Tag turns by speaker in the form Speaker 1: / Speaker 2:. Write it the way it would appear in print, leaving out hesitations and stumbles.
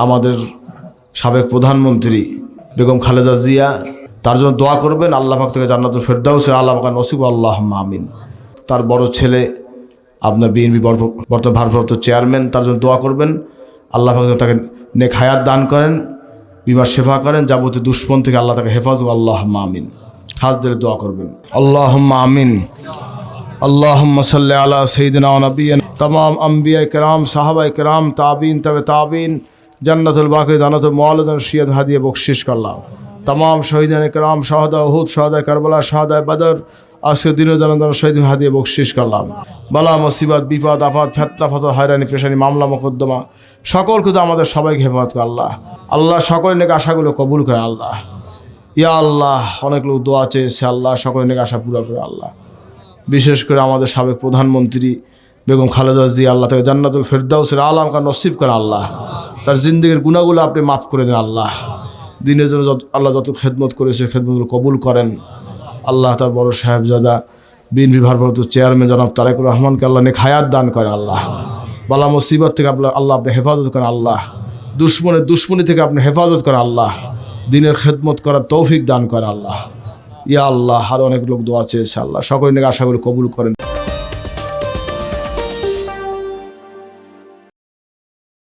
Speaker 1: আমাদের সাবেক প্রধানমন্ত্রী বেগম খালেদা জিয়া, তার জন্য দোয়া করবেন। আল্লাহ পাক থেকে জান্নাতুল ফেরদাউসে আলা মাকান নসিব, আল্লাহুম্মা আমিন। তার বড় ছেলে আপনার বিএনপি বর্তমান ভারপ্রাপ্ত চেয়ারম্যান, তার জন্য দোয়া করবেন। আল্লাহ পাক তাকে নেক হায়াত দান করেন, বিমার সেবা করেন, যাবতীয় দুশ্মন থেকে আল্লাহ তাকে হেফাজত, আল্লাহুম্মা আমিন। খাস দিলে দোয়া করবেন, আল্লাহুম্মা আমিন। আল্লাহুম্মা সাল্লি আলা সাইয়্যিদিনা ওয়া নাবিয়িনা তামাম আম্বিয়া কিরাম, সাহাবায়ে কিরাম, তাবিন, তবে তাবিন, জান্নাতুল বাকি, জান্নাতুল মুআল্লাদান, শিয়াদ হাদিয়ে বকশিশ করলাম। तमाम शहीदान कराम, शहदा उहुद, शहदा करबला, शहदा बदर, आजके दिनों जनाजान शहीद हादिए बख्शिश करलाम। बाला मुसीबत, विपद, आफत, फतना फसाद, हयरानी पेशानी, मामला मुकद्दमा सकल কিছু আমাদের সবাইকে হেফাজত করে আল্লাহ। আল্লাহ সকলের নেক আশাগুলো কবুল করে আল্লাহ। ইয়া আল্লাহ, অনেক লোক দোয়া চেয়েছে আল্লাহ, সকলের নেক আশা পুরা করে আল্লাহ। বিশেষ করে আমাদের সাবেক প্রধানমন্ত্রী বেগম খালেদা জিয়া, আল্লাহ তাকে জান্নাতুল ফেরদাউসের আলা মাকান নসিব করে আল্লাহ। তার জিন্দেগির গুনাহগুলো আপনি মাফ করে দেন আল্লাহ। দিনের জন্য আল্লাহ যত খেদমত করেছে খেদমতগুলো কবুল করেন আল্লাহ। তার বড় সাহেবজাদা বিএনপি ভারপ্রাপ্ত চেয়ারম্যান জনাব তারেকুর রহমানকে আল্লাহ নেক হায়াত দান করেন আল্লাহ। বালা মুসিবত থেকে আল্লাহ আপনি হেফাজত করেন আল্লাহ। দুশ্মনী থেকে আপনি হেফাজত করেন আল্লাহ। দিনের খেদমত করার তৌফিক দান করেন আল্লাহ। ইয়া আল্লাহ, আরও অনেক লোক দোয়া চেয়েছে আল্লাহ, সকলের নেক আশাগুলো কবুল করেন।